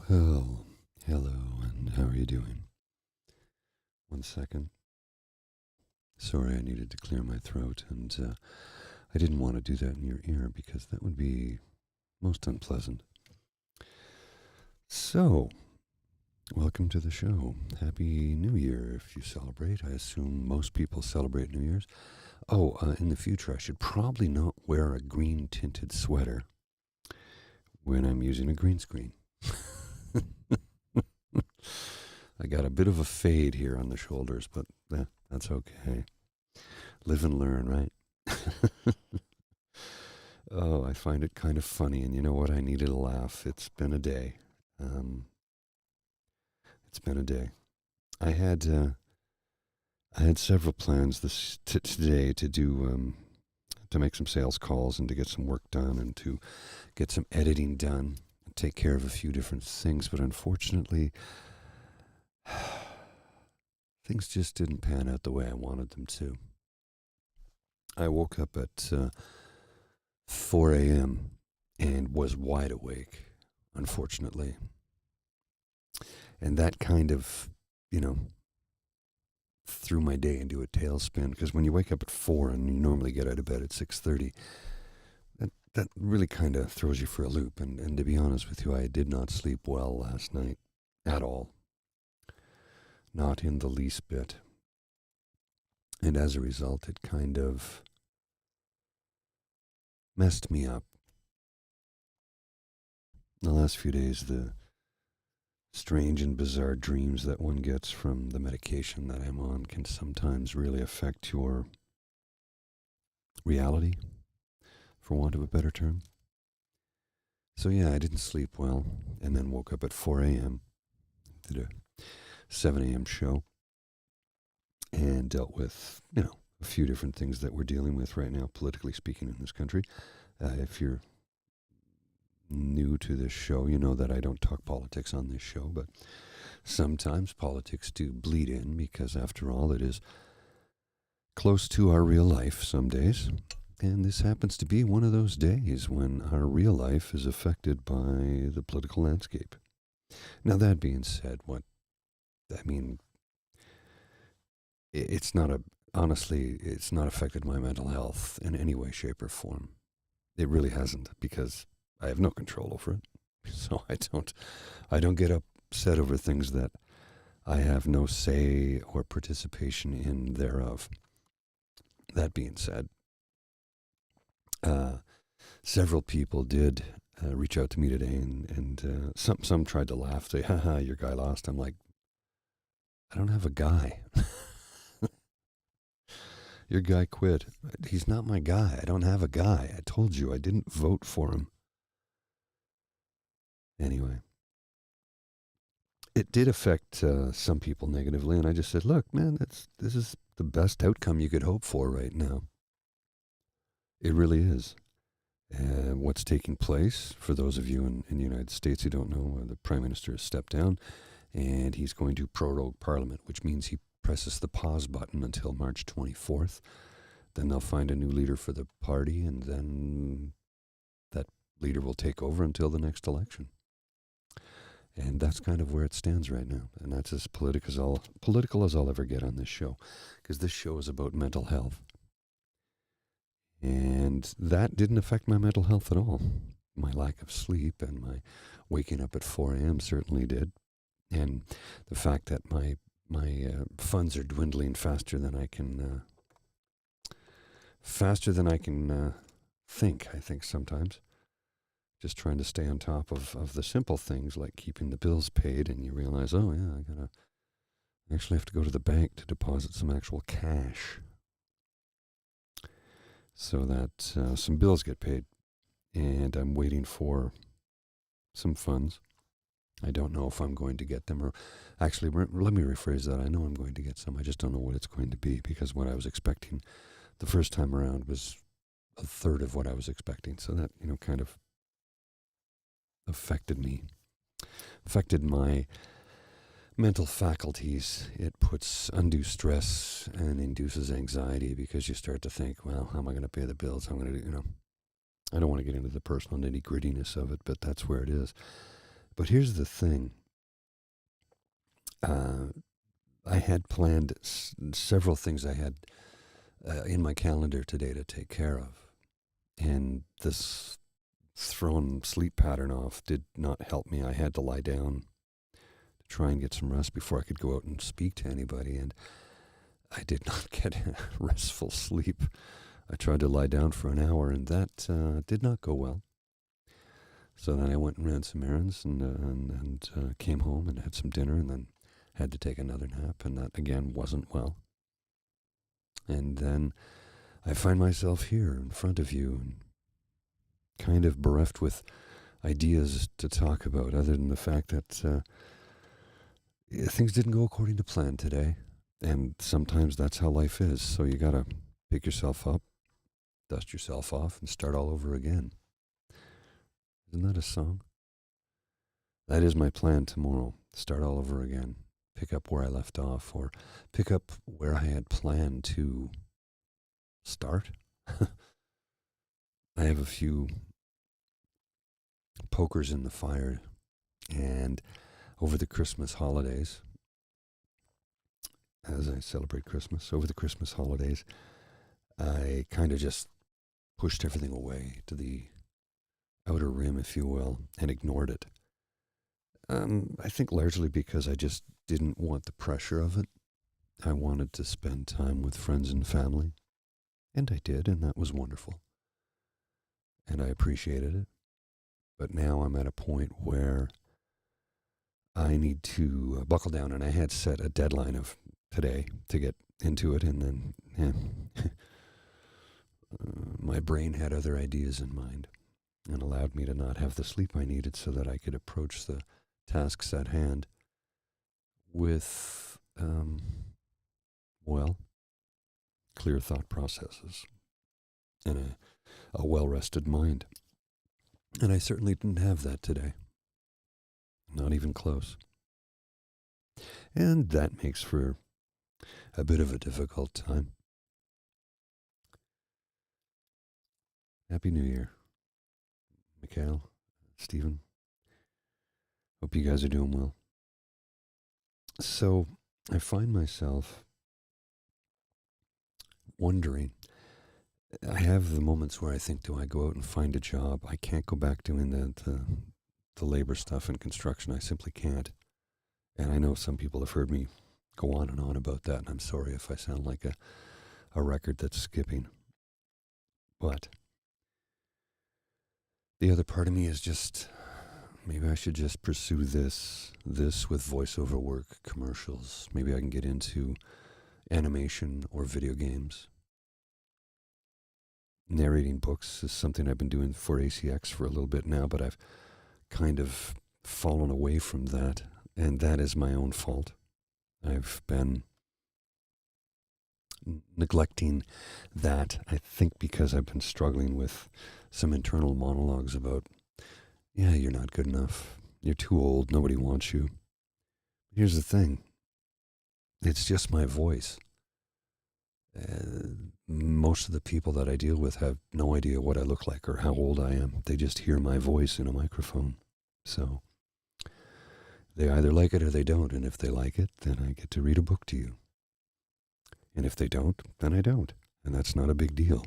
Well, hello, and how are you doing? One second. Sorry, I needed to clear my throat, and I didn't want to do that in your ear because that would be most unpleasant. So, welcome to the show. Happy New Year if you celebrate. I assume most people celebrate New Year's. Oh, in the future, I should probably not wear a green tinted sweater when I'm using a green screen. I got a bit of a fade here on the shoulders, but that's okay. Live and learn, right? Oh, I find it kind of funny, and you know what? I needed a laugh. It's been a day. Um, it's been a day. I had I had several plans today to do to make some sales calls and to get some work done and to get some editing done, and take care of a few different things, but unfortunately, things just didn't pan out the way I wanted them to. I woke up at 4 a.m. and was wide awake, unfortunately. And that kind of, you know, threw my day into a tailspin because when you wake up at 4 and you normally get out of bed at 6:30, that really kind of throws you for a loop. And to be honest with you, I did not sleep well last night at all. Not in the least bit. And as a result, it kind of messed me up. The last few days, the strange and bizarre dreams that one gets from the medication that I'm on can sometimes really affect your reality, for want of a better term. So, yeah, I didn't sleep well and then woke up at 4 a.m., did a 7 a.m. show, and dealt with, a few different things that we're dealing with right now, politically speaking, in this country. If you're new to this show, you know that I don't talk politics on this show, but sometimes politics do bleed in because, after all, it is close to our real life some days. And this happens to be one of those days when our real life is affected by the political landscape. Now, that being said, it's not honestly, it's not affected my mental health in any way, shape, or form. It really hasn't because I have no control over it. So I don't get upset over things that I have no say or participation in thereof. That being said, several people did reach out to me today, and some tried to laugh, say, haha, your guy lost. I'm like, I don't have a guy. Your guy quit. He's not my guy. I don't have a guy. I told you I didn't vote for him. Anyway, it did affect some people negatively, and I just said, look, man, this is the best outcome you could hope for right now. It really is. What's taking place, for those of you in the United States who don't know, the Prime Minister has stepped down and he's going to prorogue Parliament, which means he presses the pause button until March 24th. Then they'll find a new leader for the party, and then that leader will take over until the next election. And that's kind of where it stands right now. And that's as political as I'll ever get on this show, because this show is about mental health. And that didn't affect my mental health at all. My lack of sleep and my waking up at 4 a.m. certainly did. And the fact that my funds are dwindling faster than I can think, I think sometimes. Just trying to stay on top of the simple things like keeping the bills paid, and you realize, oh yeah, I actually have to go to the bank to deposit some actual cash so that some bills get paid. and I'm waiting for some funds. I don't know if I'm going to get them, or actually, let me rephrase that. I know I'm going to get some. I just don't know what it's going to be, because what I was expecting the first time around was a third of what I was expecting. So that, kind of affected my mental faculties. It puts undue stress and induces anxiety, because you start to think, well, how am I going to pay the bills? I'm going to do, I don't want to get into the personal nitty grittiness of it, but that's where it is. But here's the thing. I had planned several things I had in my calendar today to take care of. And this thrown sleep pattern off did not help me. I had to lie down to try and get some rest before I could go out and speak to anybody. And I did not get restful sleep. I tried to lie down for an hour, and that did not go well. So then I went and ran some errands and came home and had some dinner, and then had to take another nap, and that again wasn't well. And then I find myself here in front of you, and kind of bereft with ideas to talk about, other than the fact that things didn't go according to plan today. And sometimes that's how life is. So you got to pick yourself up, dust yourself off, and start all over again. Isn't that a song? That is my plan tomorrow. Start all over again. Pick up where I left off, or pick up where I had planned to start. I have a few pokers in the fire, and over the Christmas holidays, as I celebrate Christmas, over the Christmas holidays, I kind of just pushed everything away to the outer rim, if you will, and ignored it. I think largely because I just didn't want the pressure of it. I wanted to spend time with friends and family, and I did, and that was wonderful. And I appreciated it. But now I'm at a point where I need to buckle down, and I had set a deadline of today to get into it, and then my brain had other ideas in mind and allowed me to not have the sleep I needed so that I could approach the tasks at hand with, clear thought processes and a well-rested mind. And I certainly didn't have that today. Not even close. And that makes for a bit of a difficult time. Happy New Year, Mikhail, Stephen. Hope you guys are doing well. So I find myself wondering. I have the moments where I think, do I go out and find a job? I can't go back doing the labor stuff in construction. I simply can't. And I know some people have heard me go on and on about that, and I'm sorry if I sound like a record that's skipping. But the other part of me is just, maybe I should just pursue this with voiceover work, commercials. Maybe I can get into animation or video games. Narrating books is something I've been doing for ACX for a little bit now, but I've kind of fallen away from that, and that is my own fault. I've been neglecting that, I think, because I've been struggling with some internal monologues about, yeah, you're not good enough, you're too old, nobody wants you. Here's the thing, it's just my voice. Most of the people that I deal with have no idea what I look like or how old I am. They just hear my voice in a microphone. So they either like it or they don't. And if they like it, then I get to read a book to you. And if they don't, then I don't. And that's not a big deal.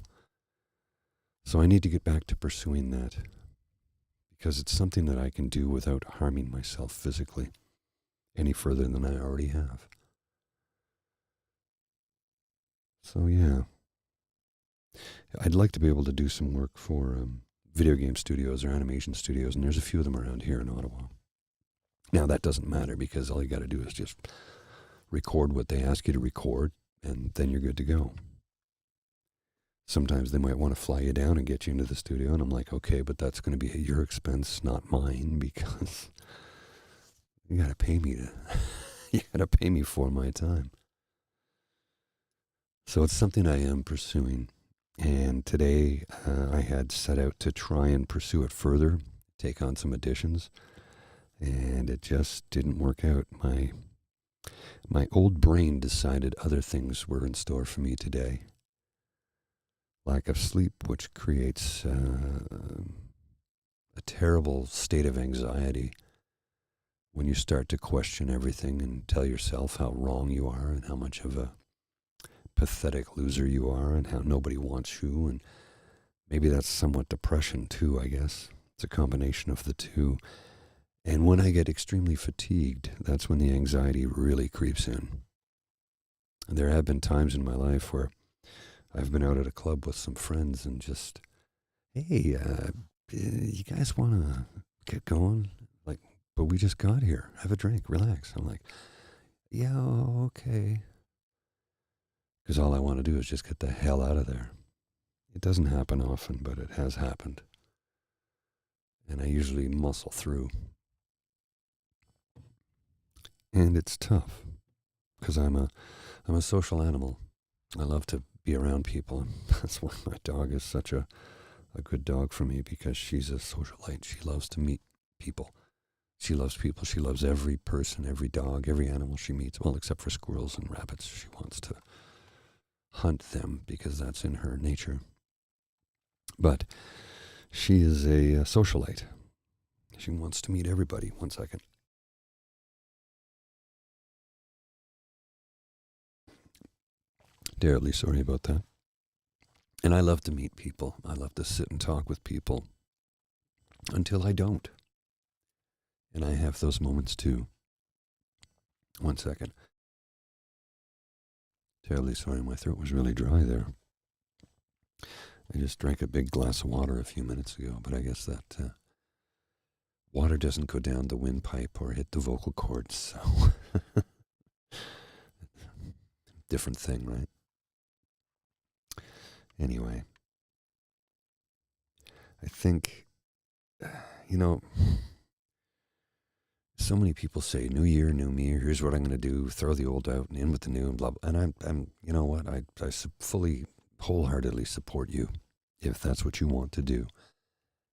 So I need to get back to pursuing that, because it's something that I can do without harming myself physically any further than I already have. So yeah, I'd like to be able to do some work for video game studios or animation studios, and there's a few of them around here in Ottawa. Now that doesn't matter, because all you got to do is just record what they ask you to record, and then you're good to go. Sometimes they might want to fly you down and get you into the studio, and I'm like, okay, but that's going to be at your expense, not mine, because you got to pay me to, you got to pay me for my time. So it's something I am pursuing. And today I had set out to try and pursue it further, take on some additions, and it just didn't work out. My old brain decided other things were in store for me today. Lack of sleep, which creates a terrible state of anxiety when you start to question everything and tell yourself how wrong you are and how much of a pathetic loser you are and how nobody wants you. And maybe that's somewhat depression too, I guess. It's a combination of the two. And when I get extremely fatigued, that's when the anxiety really creeps in. And there have been times in my life where I've been out at a club with some friends and just, hey, you guys want to get going? Like, but we just got here. Have a drink, relax. I'm like, yeah, okay. Because all I want to do is just get the hell out of there. It doesn't happen often, but it has happened. And I usually muscle through. And it's tough because I'm a social animal. I love to be around people. And that's why my dog is such a good dog for me, because she's a socialite. She loves to meet people. She loves people. She loves every person, every dog, every animal she meets. Well, except for squirrels and rabbits. She wants to hunt them because that's in her nature. But she is a socialite. She wants to meet everybody. 1 second. Terribly sorry about that. And I love to meet people. I love to sit and talk with people until I don't. And I have those moments too. 1 second. Terribly sorry, my throat was really dry there. I just drank a big glass of water a few minutes ago, but I guess that water doesn't go down the windpipe or hit the vocal cords, so different thing, right? Anyway, I think, so many people say, new year, new me, here's what I'm going to do, throw the old out and in with the new and blah, blah. And I'm you know what, I fully, wholeheartedly support you if that's what you want to do.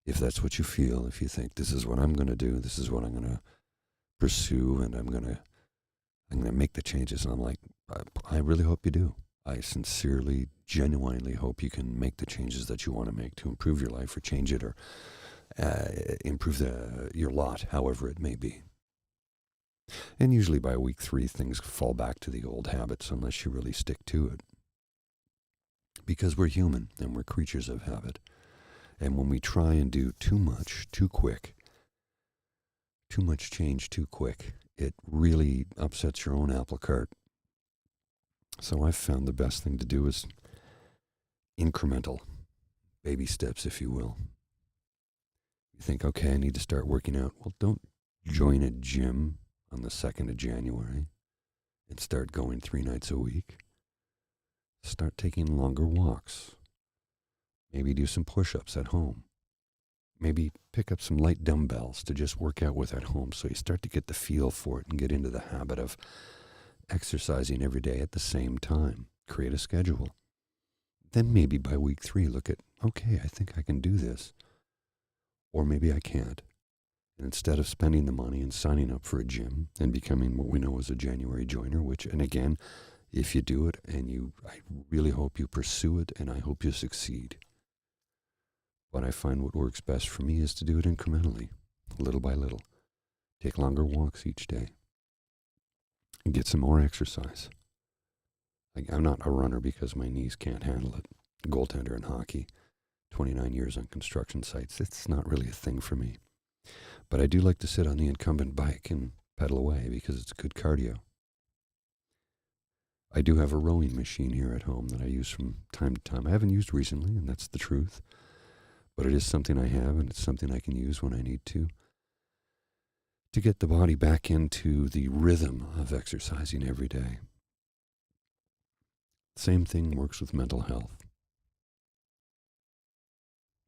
If that's what you feel, if you think this is what I'm going to do, this is what I'm going to pursue, and I'm going to make the changes. And I'm like, I really hope you do. I sincerely, genuinely hope you can make the changes that you want to make to improve your life or change it or improve your lot, however it may be. And usually by week 3, things fall back to the old habits unless you really stick to it. Because we're human and we're creatures of habit. And when we try and do too much, too quick, too much change too quick, it really upsets your own apple cart. So I've found the best thing to do is incremental, baby steps, if you will. You think, okay, I need to start working out. Well, don't join a gym on the 2nd of January and start going 3 nights a week. Start taking longer walks. Maybe do some push-ups at home. Maybe pick up some light dumbbells to just work out with at home so you start to get the feel for it and get into the habit of exercising every day at the same time. Create a schedule. Then maybe by week 3, look at, okay, I think I can do this. Or maybe I can't. And instead of spending the money and signing up for a gym and becoming what we know as a January joiner, which, and again, if you do it and I really hope you pursue it and I hope you succeed. But I find what works best for me is to do it incrementally, little by little. Take longer walks each day. And get some more exercise. Like, I'm not a runner because my knees can't handle it. Goaltender in hockey, 29 years on construction sites. It's not really a thing for me. But I do like to sit on the incumbent bike and pedal away because it's good cardio. I do have a rowing machine here at home that I use from time to time. I haven't used recently, and that's the truth. But it is something I have, and it's something I can use when I need to get the body back into the rhythm of exercising every day. Same thing works with mental health.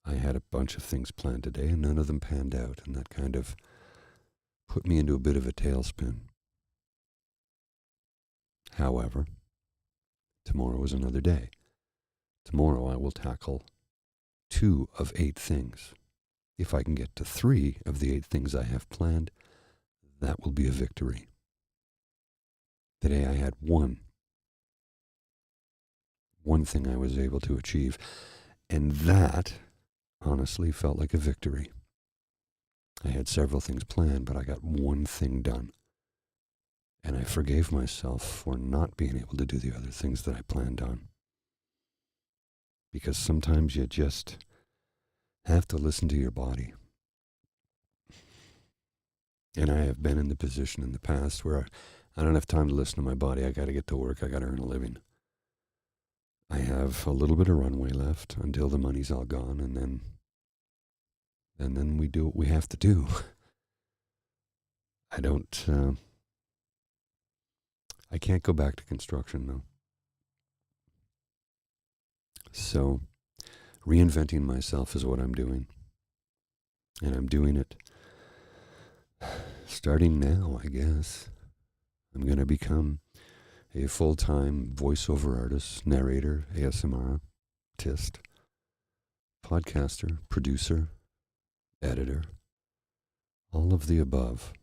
I had a bunch of things planned today and none of them panned out, and that kind of put me into a bit of a tailspin. However, tomorrow is another day. Tomorrow I will tackle 2 of 8 things. If I can get to 3 of the 8 things I have planned, that will be a victory. Today I had one thing I was able to achieve, and that honestly felt like a victory. I had several things planned, but I got one thing done. And I forgave myself for not being able to do the other things that I planned on. Because sometimes you just have to listen to your body. And I have been in the position in the past where I don't have time to listen to my body. I got to get to work. I got to earn a living. I have a little bit of runway left until the money's all gone, and then we do what we have to do. I can't go back to construction though. So reinventing myself is what I'm doing. And I'm doing it starting now, I guess. I'm going to become a full-time voiceover artist, narrator, ASMR artist, podcaster, producer, editor, all of the above.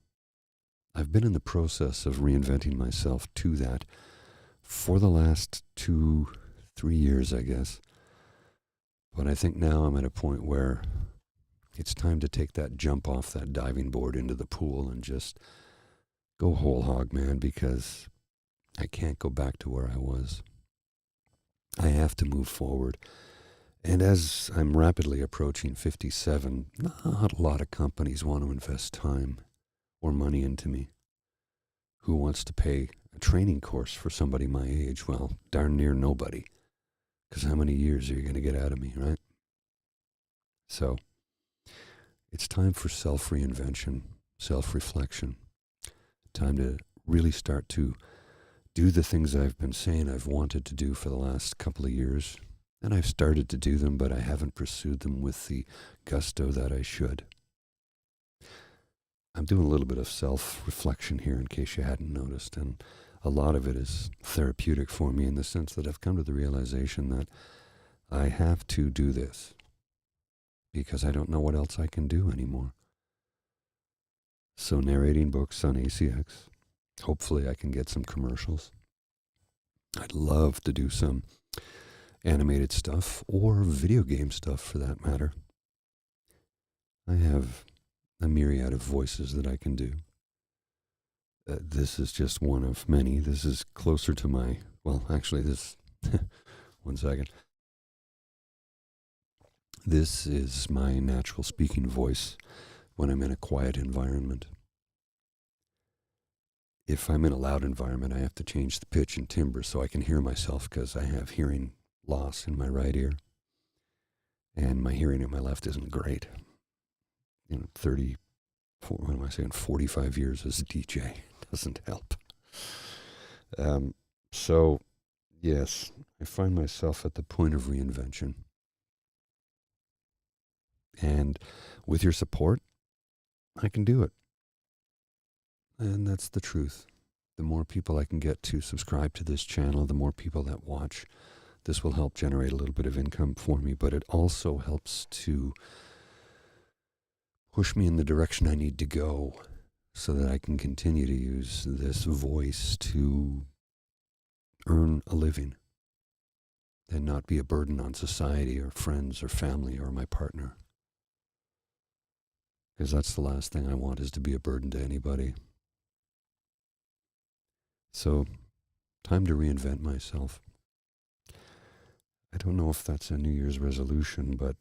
I've been in the process of reinventing myself to that for the last 2-3 years, I guess. But I think now I'm at a point where it's time to take that jump off that diving board into the pool and just go whole hog, man, because I can't go back to where I was. I have to move forward. And as I'm rapidly approaching 57, not a lot of companies want to invest time or money into me. Who wants to pay a training course for somebody my age? Well, darn near nobody. Because how many years are you going to get out of me, right? So, it's time for self-reinvention, self-reflection. Time to really start to do the things I've been saying I've wanted to do for the last couple of years. And I've started to do them, but I haven't pursued them with the gusto that I should. I'm doing a little bit of self-reflection here in case you hadn't noticed, and a lot of it is therapeutic for me in the sense that I've come to the realization that I have to do this because I don't know what else I can do anymore. So narrating books on ACX, hopefully I can get some commercials. I'd love to do some animated stuff or video game stuff for that matter. I have a myriad of voices that I can do. This is just one of many. This is closer to my, well, actually this, one second. This is my natural speaking voice when I'm in a quiet environment. If I'm in a loud environment, I have to change the pitch and timbre so I can hear myself because I have hearing loss in my right ear. And my hearing in my left isn't great. 45 years as a DJ doesn't help. So, yes, I find myself at the point of reinvention. And with your support, I can do it. And that's the truth. The more people I can get to subscribe to this channel, the more people that watch, this will help generate a little bit of income for me, but it also helps to push me in the direction I need to go so that I can continue to use this voice to earn a living and not be a burden on society or friends or family or my partner. Because that's the last thing I want, is to be a burden to anybody. So, time to reinvent myself. I don't know if that's a New Year's resolution, but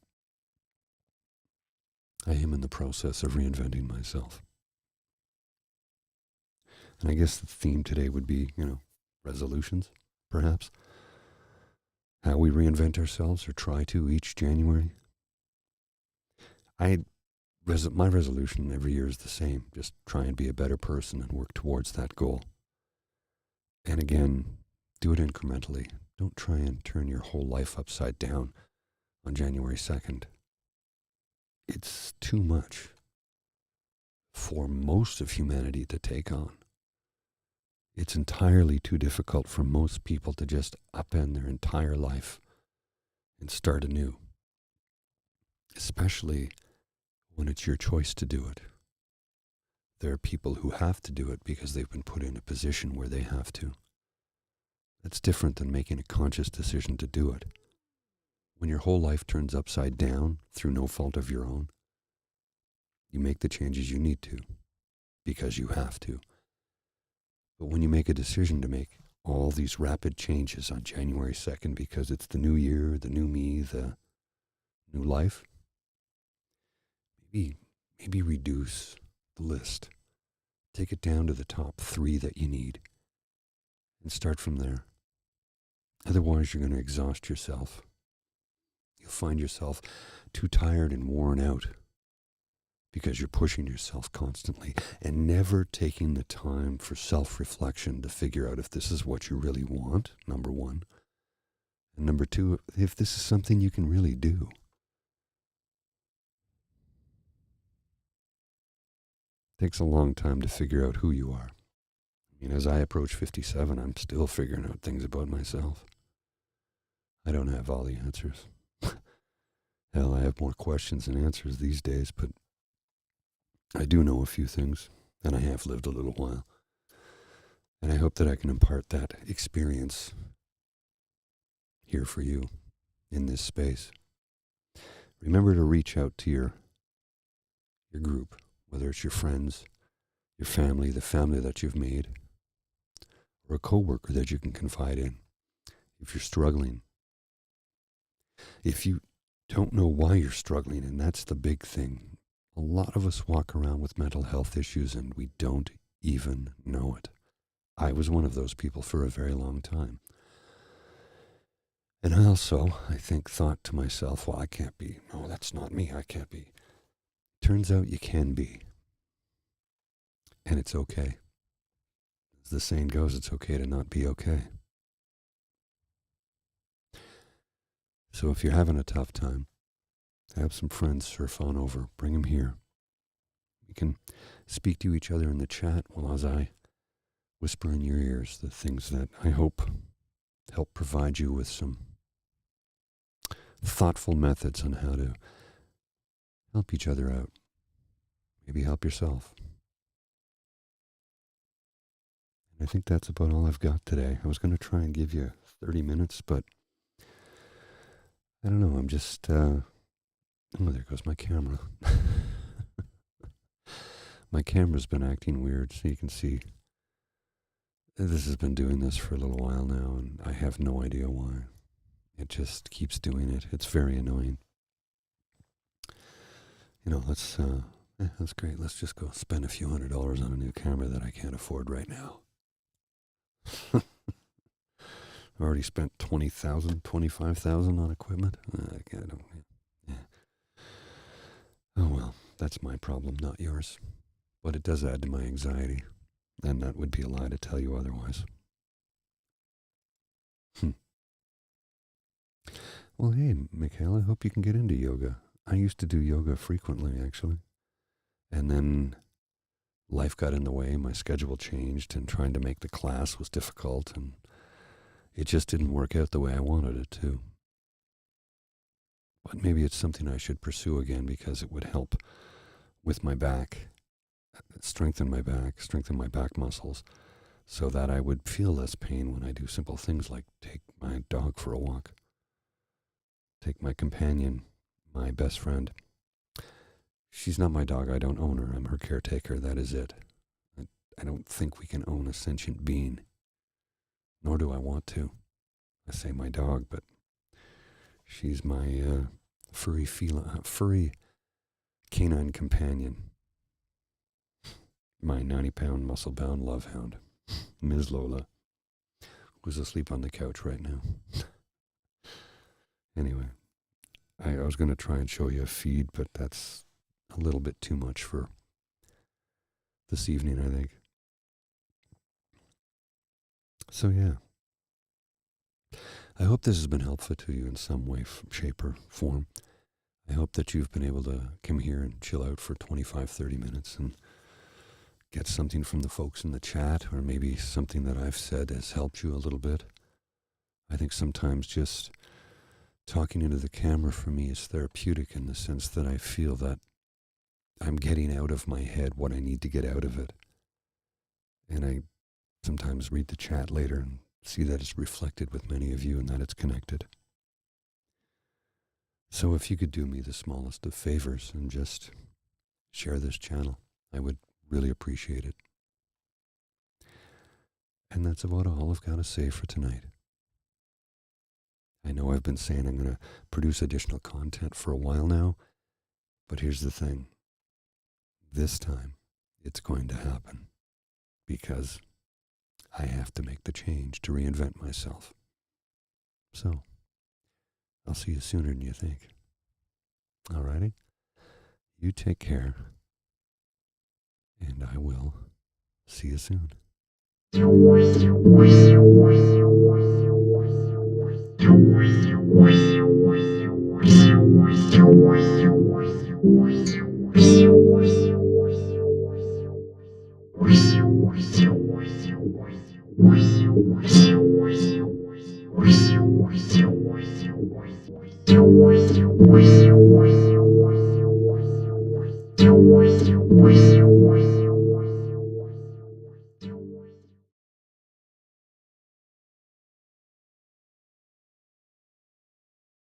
I am in the process of reinventing myself. And I guess the theme today would be, resolutions, perhaps. How we reinvent ourselves or try to each January. My resolution every year is the same. Just try and be a better person and work towards that goal. And again, do it incrementally. Don't try and turn your whole life upside down on January 2nd. it's too much for most of humanity to take on. It's entirely too difficult for most people to just upend their entire life and start anew, especially when it's your choice to do it. There are people who have to do it because they've been put in a position where they have to. That's different than making a conscious decision to do it. When your whole life turns upside down through no fault of your own, you make the changes you need to because you have to. But when you make a decision to make all these rapid changes on January 2nd because it's the new year, the new me, the new life, maybe reduce the list. Take it down to the top 3 that you need and start from there. Otherwise, you're going to exhaust yourself. You'll find yourself too tired and worn out because you're pushing yourself constantly and never taking the time for self-reflection to figure out if this is what you really want, number one. And number two, if this is something you can really do. It takes a long time to figure out who you are. I mean, as I approach 57, I'm still figuring out things about myself. I don't have all the answers. Hell, I have more questions than answers these days, but I do know a few things, and I have lived a little while. And I hope that I can impart that experience here for you in this space. Remember to reach out to your group, whether it's your friends, your family, the family that you've made, or a coworker that you can confide in if you're struggling. If you don't know why you're struggling, and that's the big thing. A lot of us walk around with mental health issues and we don't even know it. I was one of those people for a very long time. And I also, I think, thought to myself, well, I can't be. No, that's not me. I can't be. Turns out you can be. And it's okay. As the saying goes, it's okay to not be okay. So if you're having a tough time, have some friends surf on over. Bring them here. We can speak to each other in the chat while as I whisper in your ears the things that I hope help provide you with some thoughtful methods on how to help each other out. Maybe help yourself. And I think that's about all I've got today. I was going to try and give you 30 minutes, but I don't know. I'm just, oh, there goes my camera. My camera's been acting weird, so you can see this has been doing this for a little while now, and I have no idea why. It just keeps doing it. It's very annoying. You know, that's great. Let's just go spend a few $100s on a new camera that I can't afford right now. I've already spent $20,000, $25,000 on equipment. I don't. Yeah. Oh well, that's my problem, not yours. But it does add to my anxiety, and that would be a lie to tell you otherwise. Well, hey, Mikhail, I hope you can get into yoga. I used to do yoga frequently, actually. And then life got in the way, my schedule changed, and trying to make the class was difficult, and it just didn't work out the way I wanted it to. But maybe it's something I should pursue again because it would help with my back, strengthen my back muscles, so that I would feel less pain when I do simple things like take my dog for a walk, take my companion, my best friend. She's not my dog. I don't own her. I'm her caretaker. That is it. I don't think we can own a sentient being, nor do I want to. I say my dog, but she's my furry canine companion. My 90-pound, muscle-bound love hound, Ms. Lola, who's asleep on the couch right now. Anyway, I was going to try and show you a feed, but that's a little bit too much for this evening, I think. So, yeah. I hope this has been helpful to you in some way, shape, or form. I hope that you've been able to come here and chill out for 25, 30 minutes and get something from the folks in the chat, or maybe something that I've said has helped you a little bit. I think sometimes just talking into the camera for me is therapeutic in the sense that I feel that I'm getting out of my head what I need to get out of it. And I sometimes read the chat later and see that it's reflected with many of you and that it's connected. So if you could do me the smallest of favors and just share this channel, I would really appreciate it. And that's about all I've got to say for tonight. I know I've been saying I'm going to produce additional content for a while now, but here's the thing. This time, it's going to happen because I have to make the change to reinvent myself. So, I'll see you sooner than you think. Alrighty? You take care, and I will see you soon.